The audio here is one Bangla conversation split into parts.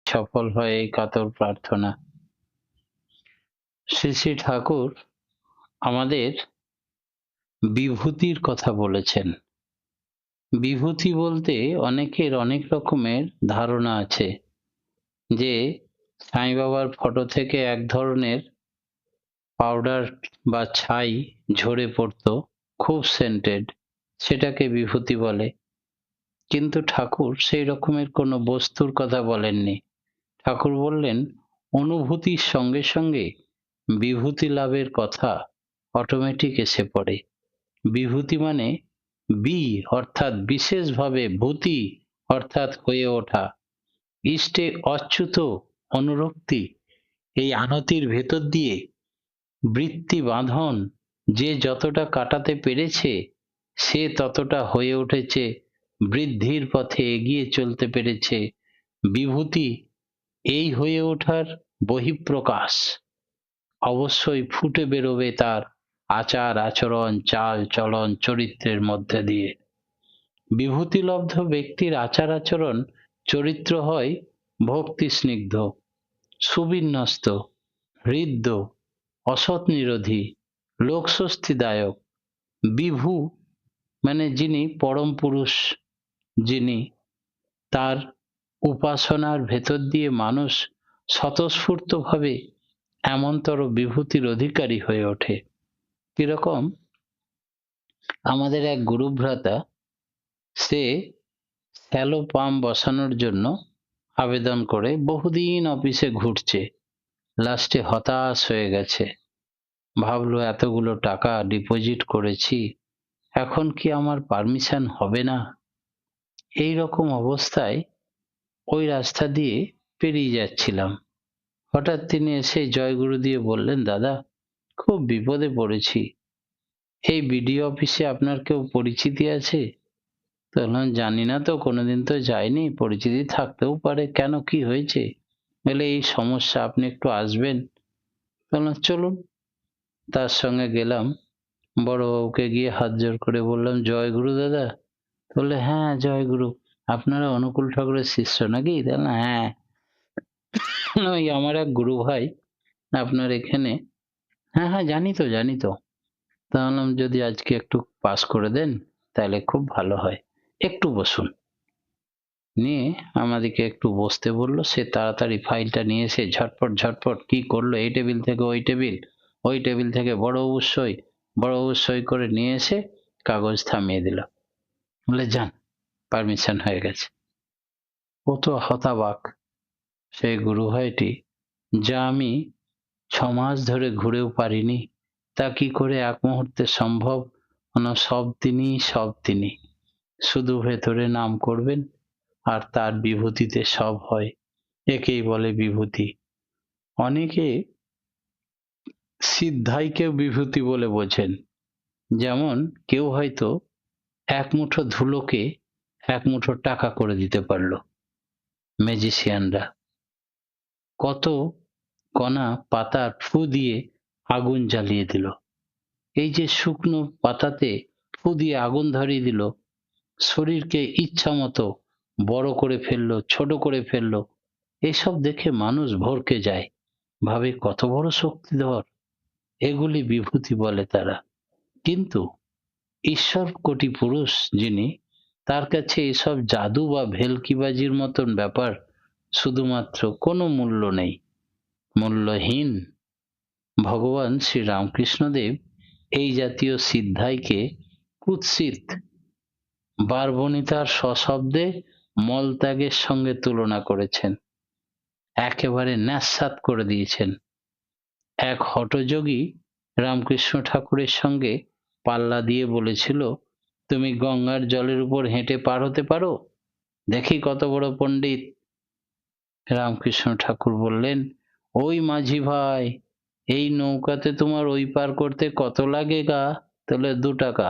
সফল হয় এই কাতর প্রার্থনা। শ্রী শ্রী ঠাকুর আমাদের বিভূতির কথা বলেছেন। বিভূতি বলতে অনেকের অনেক রকমের ধারণা আছে যে সাই বাবার ফটো থেকে এক ধরনের পাউডার বা ছাই ঝরে পড়তো, খুব সেন্টেড, সেটাকে বিভূতি বলে। কিন্তু ঠাকুর সেই রকমের কোনো বস্তুর কথা বলেননি। ঠাকুর বললেন অনুভূতির সঙ্গে সঙ্গে বিভূতি লাভের কথা অটোমেটিক এসে পড়ে। বিভূতি মানে বি অর্থাৎ বিশেষভাবে, ভূতি অর্থাৎ হয়ে ওঠা, ইষ্টে অচ্যুত অনুরক্তি। এই আনতির ভেতর দিয়ে বৃত্তি বাঁধন যে যতটা কাটাতে পেরেছে সে ততটা হয়ে উঠেছে, বৃদ্ধির পথে এগিয়ে চলতে পেরেছে। বিভূতি এই হয়ে ওঠার বহিঃপ্রকাশ। অবশ্যই ফুটে বেরোবে তার আচার আচরণ, চাল চলন, চরিত্রের মধ্যে দিয়ে। বিভূতিলব্ধ ব্যক্তির আচার আচরণ, চরিত্র হয় ভক্তি স্নিগ্ধ, সুবিন্যস্ত, হৃদ্য, অসৎ নিরোধী, লোকস্বস্তিদায়ক। বিভু মানে যিনি পরম পুরুষ, যিনি, তার উপাসনার ভেতর দিয়ে মানুষ স্বতঃস্ফূর্তভাবে এমনতর বিভূতির অধিকারী হয়ে ওঠে। কিরকম, আমাদের এক গুরুভ্রাতা, সে শ্যালো পাম্প বসানোর জন্য আবেদন করে বহুদিন অফিসে ঘুরছে, লাস্টে হতাশ হয়ে গেছে। ভাবলো এতগুলো টাকা ডিপোজিট করেছি, এখন কি আমার পারমিশন হবে না? এই রকম অবস্থায় ওই রাস্তা দিয়ে পেরিয়ে যাচ্ছিলাম। হঠাৎ তিনি এসে জয়গুরু দিয়ে বললেন, দাদা খুব বিপদে পড়েছি, এই বিডিও অফিসে আপনার কেউ পরিচিতি আছে? তো বললাম, জানি না তো, কোনোদিন তো যাইনি, পরিচিতি থাকতেও পারে, কেন কি হয়েছে? বলে এই সমস্যা, আপনি একটু আসবেন। বললাম চলুন। তার সঙ্গে গেলাম। বড়বাবুকে গিয়ে হাত জোর করে বললাম, জয় গুরু দাদা। বললে হ্যাঁ জয় গুরু, আপনারা অনুকূল ঠাকুরের শিষ্য নাকি? বললাম হ্যাঁ। ওই আমার এক গুরু ভাই আপনার এখানে। হ্যাঁ হ্যাঁ জানি তো জানি তো। তা বললাম যদি আজকে একটু পাস করে দেন তাহলে খুব ভালো হয়, একটু বসুন। নিয়ে আমাদেরকে একটু বসতে বললো। সে তাড়াতাড়ি ফাইলটা নিয়ে এসে ঝটপট ঝটপট কি করলো, এই টেবিল থেকে ওই টেবিল, ওই টেবিল থেকে বড়বাবুর সই, বড়বাবুর সই করে নিয়ে এসে কাগজ থামিয়ে দিল। বলে যান, পারমিশন হয়ে গেছে। ও তো হতাবাক, সেই গুরু ভাইটি, যা আমি 6 মাস ধরে ঘুরেও পারিনি তা কি করে এক মুহূর্তে সম্ভব? সব তিনি, সব তিনি, শুধু ভেতরে নাম করবেন আর তার বিভূতিতে সব হয়। একেই বলে বিভূতি। অনেকে সিদ্ধাইকেও বিভূতি বলে বোঝেন। যেমন কেউ হয়তো এক মুঠো ধুলোকে এক মুঠো টাকা করে দিতে পারলো। ম্যাজিশিয়ানরা কত কণা পাতার ফু দিয়ে আগুন জ্বালিয়ে দিল। এই যে শুকনো পাতাতে ফু দিয়ে আগুন ধরিয়ে দিল, শরীরকে ইচ্ছা মতো বড় করে ফেললো, ছোট করে ফেললো। এসব দেখে মানুষ ভরকে যায়, ভাবে কত বড় শক্তিধর। এগুলি বিভূতি বলে তারা। কিন্তু ঈশ্বর কোটি পুরুষ যিনি, তার কাছে এসব জাদু বা ভেলকিবাজির মতন ব্যাপার শুধুমাত্র কোনো মূল্য নেই, মূল্যহীন। ভগবান শ্রী রামকৃষ্ণদেব এই জাতীয় সিদ্ধাইকে কুৎসিত বারবণিতার সশব্দে মলত্যাগের সঙ্গে তুলনা করেছেন, একেবারে ন্যাস্সাত করে দিয়েছেন। এক হঠযোগী রামকৃষ্ণ ঠাকুরের সঙ্গে পাল্লা দিয়ে বলেছিল, তুমি গঙ্গার জলের উপর হেঁটে পার হতে পারো? দেখি কত বড় পণ্ডিত। রামকৃষ্ণ ঠাকুর বললেন, ওই মাঝি ভাই, এই নৌকাতে তোমার ওই পার করতে কত লাগে গা? তাহলে 2 টাকা।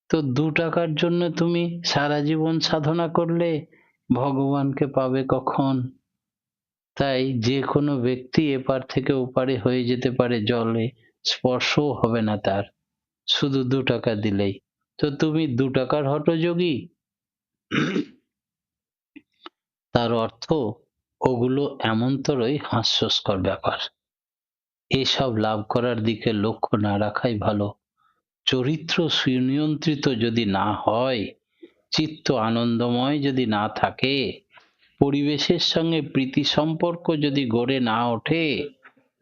তো 2 টাকার জন্য তুমি সারা জীবন সাধনা করলে ভগবানকে পাবে কখন? তাই যে কোনো ব্যক্তি এপার থেকে ওপারে হয়ে যেতে পারে, জলে স্পর্শও হবে না তার, শুধু 2 টাকা দিলেই। তো তুমি 2 টাকার হঠযোগী? তার অর্থ ওগুলো এমনতরই হাস্যস্কর ব্যাপার। এসব লাভ করার দিকে লক্ষ্য না রাখাই ভালো। চরিত্র সুনিয়ন্ত্রিত যদি না হয়, চিত্ত আনন্দময় যদি না থাকে, পরিবেশের সঙ্গে প্রীতি সম্পর্ক যদি গড়ে না ওঠে,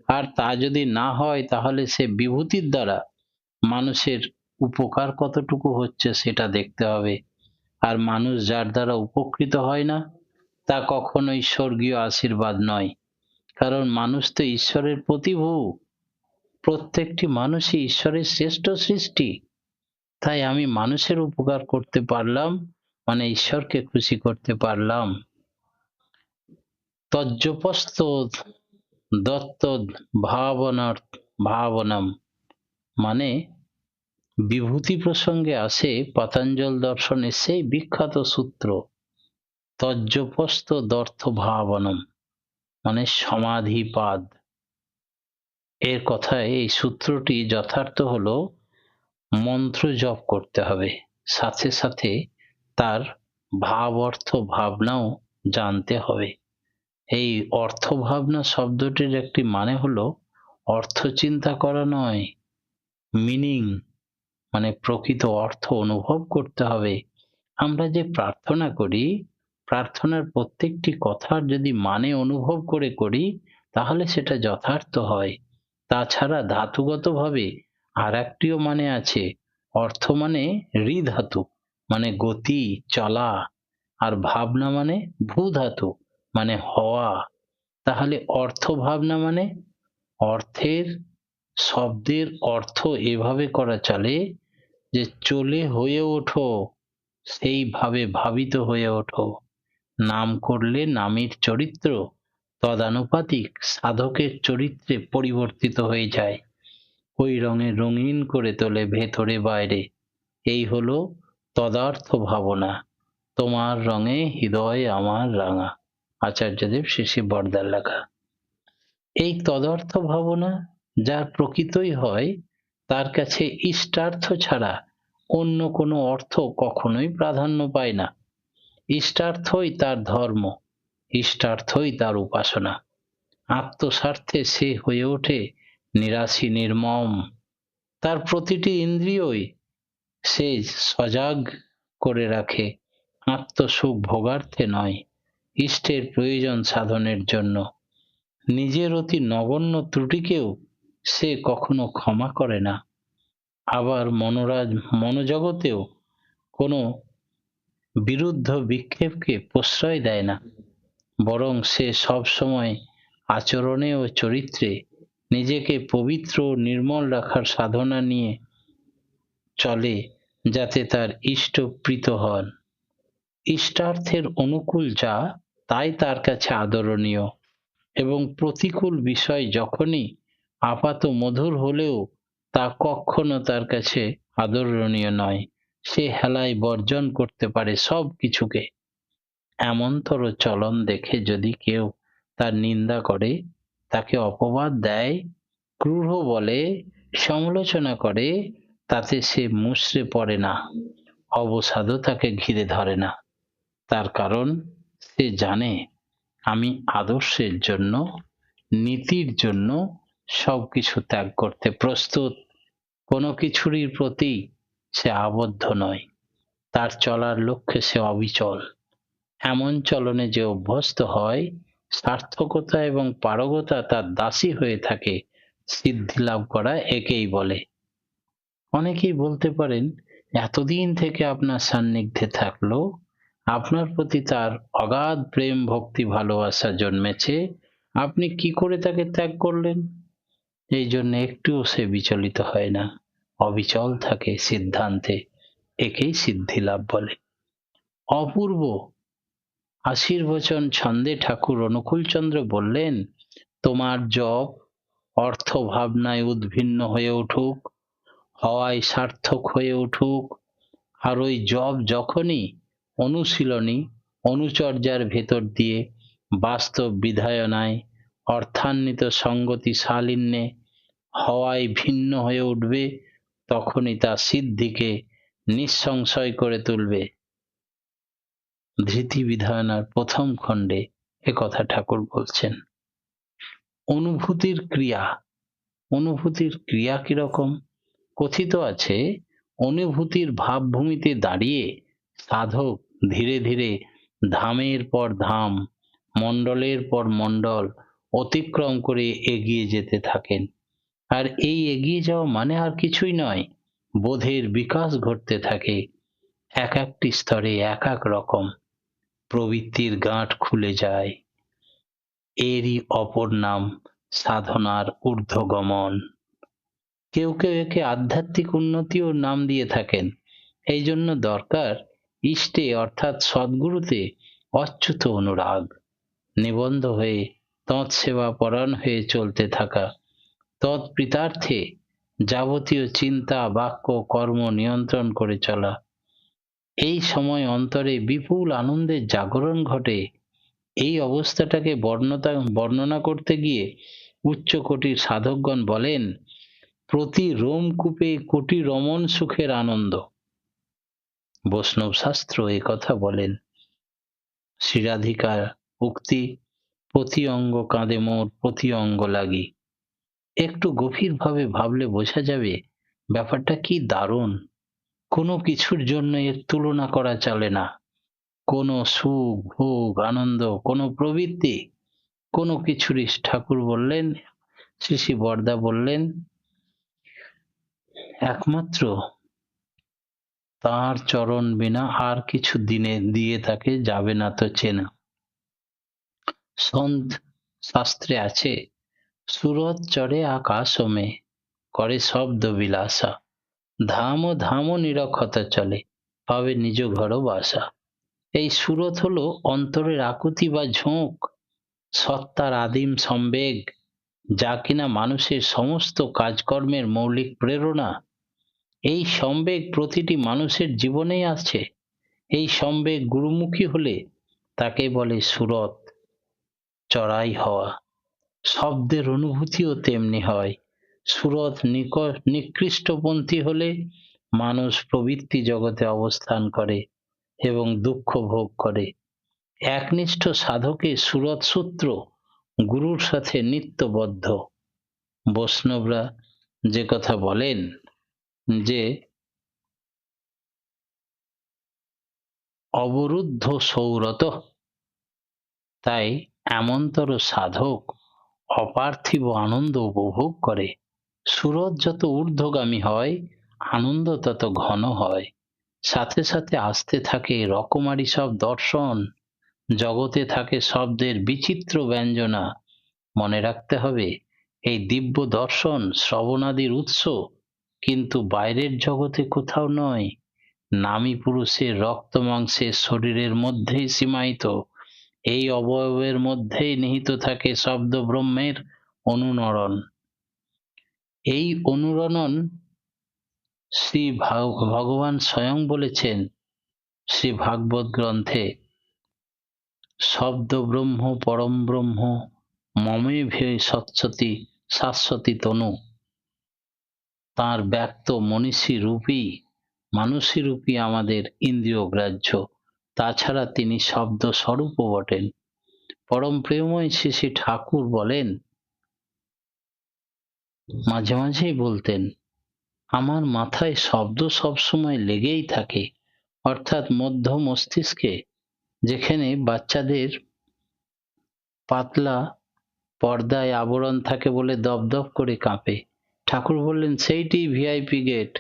আর তা যদি না হয়, তাহলে সে বিভূতির দ্বারা মানুষের উপকার কতটুকু হচ্ছে সেটা দেখতে হবে। আর মানুষ যার দ্বারা উপকৃত হয় না, তা কখনোই স্বর্গীয় আশীর্বাদ নয়। কারণ মানুষ তো ঈশ্বরের প্রতিভূ, প্রত্যেকটি মানুষই ঈশ্বরের শ্রেষ্ঠ সৃষ্টি। তাই আমি মানুষের উপকার করতে পারলাম মানে ঈশ্বরকে খুশি করতে পারলাম। তজ্জপস্ত দত্ত ভাবনার ভাবনাম, মানে বিভূতি প্রসঙ্গে আসে পতঞ্জল দর্শনের সেই বিখ্যাত সূত্র তজ্জপস্ত দর্থ ভাবনম, মানে সমাধিপাদ। এর কথায় এই সূত্রটি যথার্থ হলো মন্ত্র জপ করতে হবে, সাথে সাথে তার ভাব অর্থ ভাবনাও জানতে হবে। এই অর্থ ভাবনা শব্দটির একটি মানে হলো অর্থ চিন্তা করা নয়, মিনিং মানে প্রকৃত অর্থ অনুভব করতে হবে। আমরা যে প্রার্থনা করি, প্রার্থনার প্রত্যেকটি কথার যদি মানে অনুভব করে করি, তাহলে সেটা যথার্থ হয়। তাছাড়া ধাতুগতভাবে আর একটিও মানে আছে। অর্থ মানে ঋধাতু, মানে গতি, চলা। আর ভাবনা মানে ভূধাতু, মানে হওয়া। তাহলে অর্থ ভাবনা মানে অর্থের শব্দের অর্থ এভাবে করা চলে যে চলে হয়ে ওঠো, সেইভাবে ভাবিত হয়ে ওঠো। নাম করলে নামের চরিত্র তদানুপাতিক সাধকের চরিত্রে পরিবর্তিত হয়ে যায়। ওই রঙে রঙিন করে তোলে ভেতরে বাইরে। এই হলো তদার্থ ভাবনা। তোমার রঙে হৃদয় আমার রাঙা, আচার্যদেব শ্রী শ্রী বরদার লেখা। এই তদার্থ ভাবনা যার প্রকৃতই হয়, তার কাছে ইষ্টার্থ ছাড়া অন্য কোনো অর্থ কখনোই প্রাধান্য পায় না। ইষ্টার্থই তার ধর্ম, ইষ্টার্থই তার উপাসনা। আত্মস্বার্থে সে হয়ে ওঠে নিরাশী নির্মম। তার প্রতিটি ইন্দ্রিয়ই সে সজাগ করে রাখে আত্মসুখ ভোগার্থে নয়, ইষ্টের প্রয়োজন সাধনের জন্য। নিজের অতি নগণ্য ত্রুটিকেও সে কখনো ক্ষমা করে না। আবার মনোজগতেও কোনো বিরুদ্ধ বিক্ষেপকে প্রশ্রয় দেয় না, বরং সে সব সময় আচরণে ও চরিত্রে নিজেকে পবিত্র ও নির্মল রাখার সাধনা নিয়ে চলে, যাতে তার ইষ্ট প্রীত হন। ইষ্টার্থের অনুকূল যা, তাই তার কাছে আদরণীয়, এবং প্রতিকূল বিষয় যখনই আপাত মধুর হলেও তা কখনো তার কাছে আদরণীয় নয়। সে হেলায় বর্জন করতে পারে সব কিছুকে। এমনতর চলন দেখে যদি কেউ তার নিন্দা করে, তাকে অপবাদ দেয়, ক্রূর বলে, সমালোচনা করে, তাতে সে মুষড়ে পড়ে না, অবসাদও তাকে ঘিরে ধরে না। তার কারণ সে জানে আমি আদর্শের জন্য, নীতির জন্য সবকিছু ত্যাগ করতে প্রস্তুত। কোনো কিছুরই প্রতি সে আবদ্ধ নয়, তার চলার লক্ষ্যে সে অবিচল। এমন চলনে যে অভ্যস্ত হয়, সার্থকতা এবং পারগতা তার দাসী হয়ে থাকে। সিদ্ধি লাভ করা একেই বলে। অনেকেই বলতে পারেন, এতদিন থেকে আপনার সান্নিধ্যে থাকলো, আপনার প্রতি তার অগাধ প্রেম ভক্তি ভালোবাসা জন্মেছে, আপনি কি করে তাকে ত্যাগ করলেন? এই জন্য একটুও সে বিচলিত হয় না, অবিচল থাকে সিদ্ধান্তে। একেই সিদ্ধি লাভ বলে। অপূর্ব আশীর্বচন ছন্দে ঠাকুর অনুকূলচন্দ্র বললেন, তোমার জপ অর্থ ভাবনায় উদ্ভিন্ন হয়ে উঠুক, হওয়ায় সার্থক হয়ে উঠুক। আর ওই জপ যখনই অনুশীলনী অনুচর্যার ভেতর দিয়ে বাস্তব বিধায়নায় অর্থান্বিত সঙ্গতি শালিন্যে হওয়ায় ভিন্ন হয়ে উঠবে, তখনই তা সিদ্ধিকে নিঃসংশয় করে তুলবে। ধৃতি বিধায়নার প্রথম খণ্ডে এ কথা ঠাকুর বলছেন। অনুভূতির ক্রিয়া, অনুভূতির ক্রিয়া কিরকম? কথিত আছে, অনুভূতির ভাবভূমিতে দাঁড়িয়ে সাধক ধীরে ধীরে ধামের পর ধাম, মণ্ডলের পর মণ্ডল অতিক্রম করে এগিয়ে যেতে থাকেন। আর এই এগিয়ে যাওয়া মানে আর কিছুই নয়, বোধের বিকাশ ঘটতে থাকে। এক একটি স্তরে এক এক রকম প্রবৃত্তির গাঁট খুলে যায়। এরই অপর নাম সাধনার ঊর্ধ্বগমন। কেউ কেউ একে আধ্যাত্মিক উন্নতিও নাম দিয়ে থাকেন। এই জন্য দরকার ইষ্টে অর্থাৎ সদ্গুরুতে অচ্যুত অনুরাগ, নিবন্ধ হয়ে তৎসেবা পরায়ণ হয়ে চলতে থাকা, তৎপ্রীতার্থে যাবতীয় চিন্তা বাক্য কর্ম নিয়ন্ত্রণ করে চলা। এই সময় অন্তরে বিপুল আনন্দের জাগরণ ঘটে। এই অবস্থাটাকে বর্ণনা করতে গিয়ে উচ্চ কোটির সাধকগণ বলেন, প্রতি রোমকূপে কোটি রমণ সুখের আনন্দ। বৈষ্ণব শাস্ত্র এ কথা বলেন। শ্রীরাধিকার উক্তি, প্রতি অঙ্গ কাঁদে মোর প্রতি অঙ্গ লাগি। একটু গভীরভাবে ভাবলে বোঝা যাবে ব্যাপারটা কি দারুণ। কোনো কিছুর জন্য এর তুলনা করা চলে না। কোনো সুখ ভোগ আনন্দ, কোনো প্রবৃত্তি, কোনো কিছুরই ঠাকুর বললেন, শ্রী শ্রী বরদা বললেন, একমাত্র তাঁর চরণ বিনা আর কিছু দিনে দিয়ে তাকে যাবে না তো চেনা। সন্ত শাস্ত্রে আছে, সুরত চড়ে আকাশমে করে শব্দ বিলাসা, ধাম ও ধাম নিরক্ষত চলে পাবে নিজ ঘর বাসা। এই সুরত হলো অন্তরের আকুতি বা ঝোঁক, সত্তার আদিম সম্বেগ, যা কিনা মানুষের সমস্ত কাজকর্মের মৌলিক প্রেরণা। এই সম্বেগ প্রতিটি মানুষের জীবনেই আছে। এই সম্বেগ গুরুমুখী হলে তাকে বলে সুরত চড়াই হওয়া। শব্দের অনুভূতিও তেমনি হয়। সুরত নিকৃষ্টপন্থী হলে মানুষ প্রবৃত্তি জগতে অবস্থান করে এবং দুঃখ ভোগ করে। একনিষ্ঠ সাধকের সুরত সূত্র গুরুর সাথে নিত্যবদ্ধ। বৈষ্ণবরা যে কথা বলেন যে অবরুদ্ধ সৌরত, তাই এমনতর সাধক অপার্থিব আনন্দ উপভোগ করে। সুরত যত ঊর্ধ্বগামী হয়, আনন্দ তত ঘন হয়। সাথে সাথে আসতে থাকে রকমারি সব দর্শন, জগতে থাকে শব্দের বিচিত্র ব্যঞ্জনা। মনে রাখতে হবে, এই দিব্য দর্শন শ্রবণাদির উৎস কিন্তু বাইরের জগতে কোথাও নয়, নামী পুরুষের রক্ত মাংসের শরীরের মধ্যেই সীমায়িত। এই অবয়বের মধ্যেই নিহিত থাকে শব্দ ব্রহ্মের অনুরণন। এই অনুরণন শ্রী ভগবান স্বয়ং বলেছেন শ্রী ভাগবত গ্রন্থে, শব্দ ব্রহ্ম পরম ব্রহ্ম মমে ভে সৎসতি শাশ্বতী তনু। তাঁর ব্যক্ত মনীষী রূপী মানুষী রূপী আমাদের ইন্দ্রিয় গ্রাহ্য, তাছাড়া তিনি শব্দ স্বরূপও বটেন। পরম প্রেমময় শ্রী শ্রী ঠাকুর বলেন, মাঝে মাঝেই বলতেন, আমার মাথায় শব্দ সবসময় লেগেই থাকে, অর্থাৎ মধ্য মস্তিষ্কে, যেখানে বাচ্চাদের পাতলা পর্দায় আবরণ থাকে বলে দপদপ করে কাঁপে। ঠাকুর বললেন, সেইটি ভিআইপি গেট,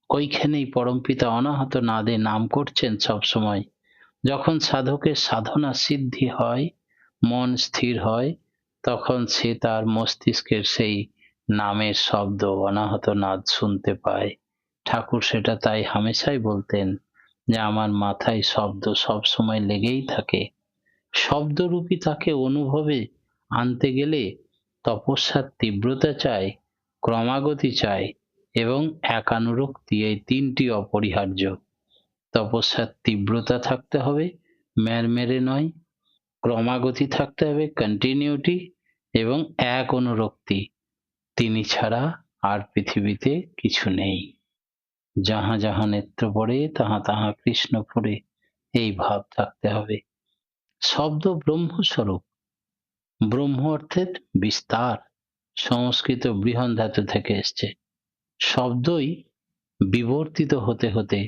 ওইখানেই পরমপিতা অনাহত নাদে নাম করছেন সবসময়। যখন সাধকের সাধনা সিদ্ধি হয়, মন স্থির হয়, তখন সে তার মস্তিষ্কের সেই নামের শব্দ অনাহত নাদ শুনতে পায়। ঠাকুর সেটা তাই হামেশাই বলতেন যে আমার মাথায় শব্দ সব সময় লেগেই থাকে। শব্দরূপী তাকে অনুভবে আনতে গেলে তপস্যার তীব্রতা চাই, ক্রমাগতি চাই এবং একানুরক্তি, এই তিনটি অপরিহার্য। তপস্যার তীব্রতা থাকতে হবে, মেরমেরে নয়, ক্রমাগতি থাকতে হবে, কন্টিনিউটি, এবং এক অনুরক্তি। তিনি ছাড়া আর পৃথিবীতে কিছু নেই। যাহা যাহা নেত্র পড়ে তাহা তাহা কৃষ্ণ পড়ে, এই ভাব থাকতে হবে। শব্দ ব্রহ্মস্বরূপ। ব্রহ্ম অর্থের বিস্তার, সংস্কৃত বৃহৎ ধাতু থেকে এসছে। শব্দই বিবর্তিত হতে হতে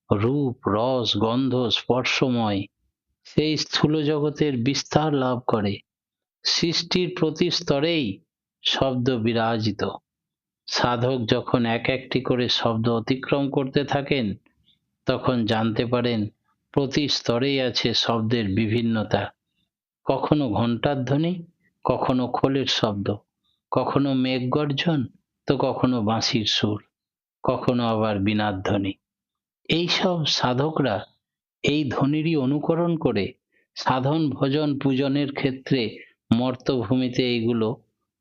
রূপ, রস, গন্ধ, স্পর্শময় সেই স্থূল জগতের বিস্তার লাভ করে। সৃষ্টির প্রতি স্তরেই শব্দ বিরাজিত। সাধক যখন এক একটি করে শব্দ অতিক্রম করতে থাকেন, তখন জানতে পারেন প্রতি স্তরেই আছে শব্দের বিভিন্নতা। কখনো ঘণ্টার ধ্বনি, কখনো খোলের শব্দ, কখনো মেঘ গর্জন, তো কখনো বাঁশির সুর, কখনো আবার বীণার ধ্বনি। এইসব সাধকরা এই ধ্বনিরই অনুকরণ করে সাধন ভজন পূজনের ক্ষেত্রে মর্তভূমিতে এইগুলো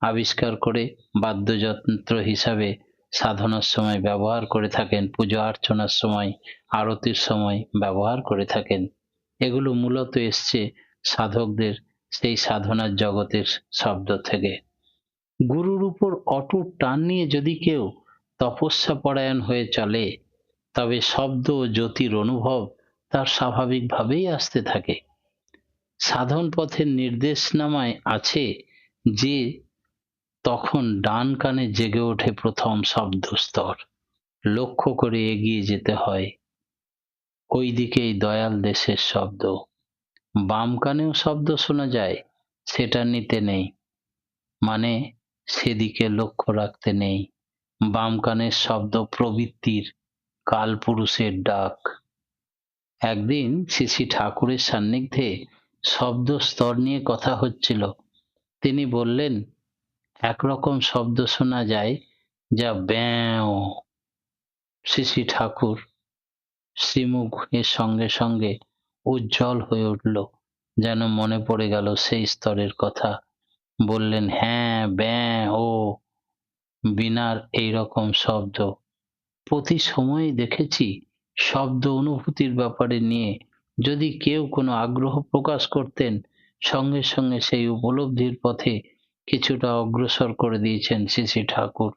আবিষ্কার করে বাদ্যযন্ত্র হিসাবে সাধনার সময় ব্যবহার করে থাকেন, পুজো অর্চনার সময়, আরতির সময় ব্যবহার করে থাকেন। এগুলো মূলত এসছে সাধকদের সেই সাধনার জগতের শব্দ থেকে। গুরুর উপর অটুট টান নিয়ে যদি কেউ তপস্যা পরায়ণ হয়ে চলে, তবে শব্দ ও জ্যোতির অনুভব তার স্বাভাবিকভাবেই আসতে থাকে। সাধন পথের নির্দেশনামায় আছে যে তখন ডান কানে জেগে ওঠে প্রথম শব্দ স্তর, লক্ষ্য করে এগিয়ে যেতে হয়, ওই দিকেই দয়াল দেশের শব্দ। বাম কানেও শব্দ শোনা যায়, সেটা নিতে নেই, মানে সেদিকে লক্ষ্য রাখতে নেই। বাম কানের শব্দ প্রবৃত্তির, কালপুরুষের ডাক। একদিন শ্রী শ্রী ঠাকুরের সান্নিধ্যে শব্দ স্তর নিয়ে কথা হচ্ছিল। তিনি বললেন, একরকম শব্দ শোনা যায় যা ব্যাও। শ্রী শ্রী ঠাকুর শ্রীমুখের সঙ্গে সঙ্গে উজ্জ্বল হয়ে উঠল, যেন মনে পড়ে গেল সেই স্তরের কথা। বললেন, হ্যাঁ, ব্যাঁ ও বীণার এইরকম শব্দ। প্রতি সময়ে দেখেছি শব্দ অনুভূতির ব্যাপারে নিয়ে যদি কেউ কোনো আগ্রহ প্রকাশ করতেন, সঙ্গে সঙ্গে সেই উপলব্ধির পথে কিছুটা অগ্রসর করে দিয়েছেন শ্রী শ্রী ঠাকুর।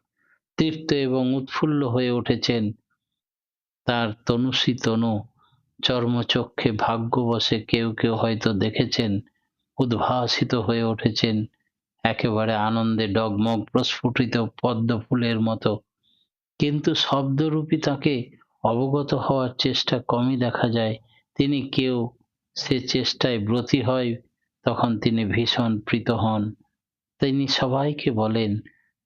তৃপ্ত এবং উৎফুল্ল হয়ে উঠেছেন। তার তনুশ্রী তনু চর্মচক্ষে ভাগ্যবশে কেউ কেউ হয়তো দেখেছেন, উদ্ভাসিত হয়ে উঠেছেন, একেবারে আনন্দে ডগমগ প্রস্ফুটিত পদ্ম ফুলের মতো। কিন্তু শব্দরূপী তাকে অবগত হওয়ার চেষ্টা কমই দেখা যায়। তিনি কেউ সে চেষ্টায় ব্রতী হয়, তখন তিনি ভীষণ প্রীত হন। তিনি সবাইকে বলেন,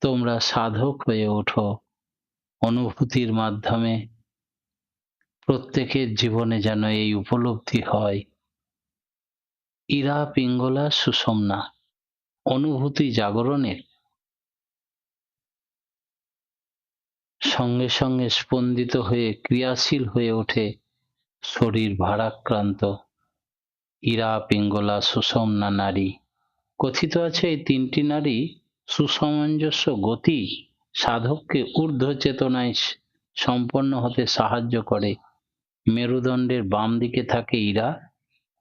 তোমরা সাধক হয়ে ওঠো। অনুভূতির মাধ্যমে প্রত্যেকের জীবনে যেন এই উপলব্ধি হয়। ইরা পিঙ্গলা সুষুম্না, অনুভূতি জাগরণের সঙ্গে সঙ্গে স্পন্দিত হয়ে ক্রিয়াশীল হয়ে ওঠে শরীর ভারাক্রান্ত। ইরা পিঙ্গলা সুষুম্না নাড়ী। কথিত আছে এই তিনটি নারী সুসামঞ্জস্য গতি সাধককে ঊর্ধ্ব চেতনায় সম্পন্ন হতে সাহায্য করে। মেরুদণ্ডের বাম দিকে থাকে ইরা,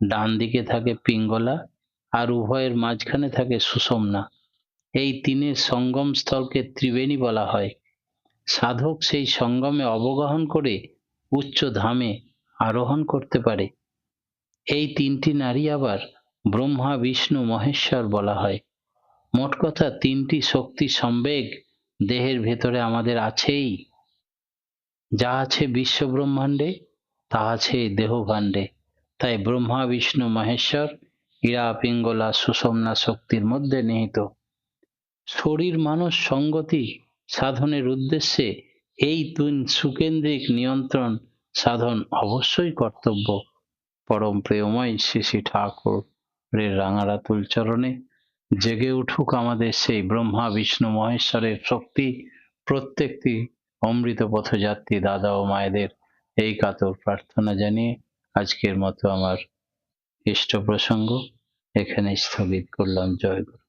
ডান দিকে থাকে পিঙ্গলা, আর উভয়ের মাঝখানে থাকে সুষুম্না। এই তিনের সঙ্গম স্থলকে ত্রিবেণী বলা হয়। সাধক সেই সঙ্গমে অবগাহন করে উচ্চ ধামে আরোহণ করতে পারে। এই তিনটি নারী আবার ব্রহ্মা, বিষ্ণু, মহেশ্বর বলা হয়। মোট কথা তিনটি শক্তি সম্বেগ দেহের ভেতরে আমাদের আছেই। যা আছে বিশ্ব ব্রহ্মাণ্ডে তা আছে দেহভাণ্ডে। তাই ব্রহ্মা, বিষ্ণু, মহেশ্বর, ইরা পিঙ্গলা সুষুম্না শক্তির মধ্যে নিহিত। শরীর মানস সঙ্গতি সাধনের উদ্দেশ্যে এই তিন সুকেন্দ্রিক নিয়ন্ত্রণ সাধন অবশ্যই কর্তব্য। পরম প্রেমময় শ্রী শ্রী ঠাকুরের রাঙারাতুল চরণে জেগে উঠুক আমাদের সেই ব্রহ্মা, বিষ্ণু, মহেশ্বরের শক্তি। প্রত্যেকটি অমৃত পথযাত্রী দাদা ও মায়েদের এই কাতর প্রার্থনা জানিয়ে আজকের মতো আমার ইষ্ট প্রসঙ্গ এখানে স্থগিত করলাম। জয় গুরু।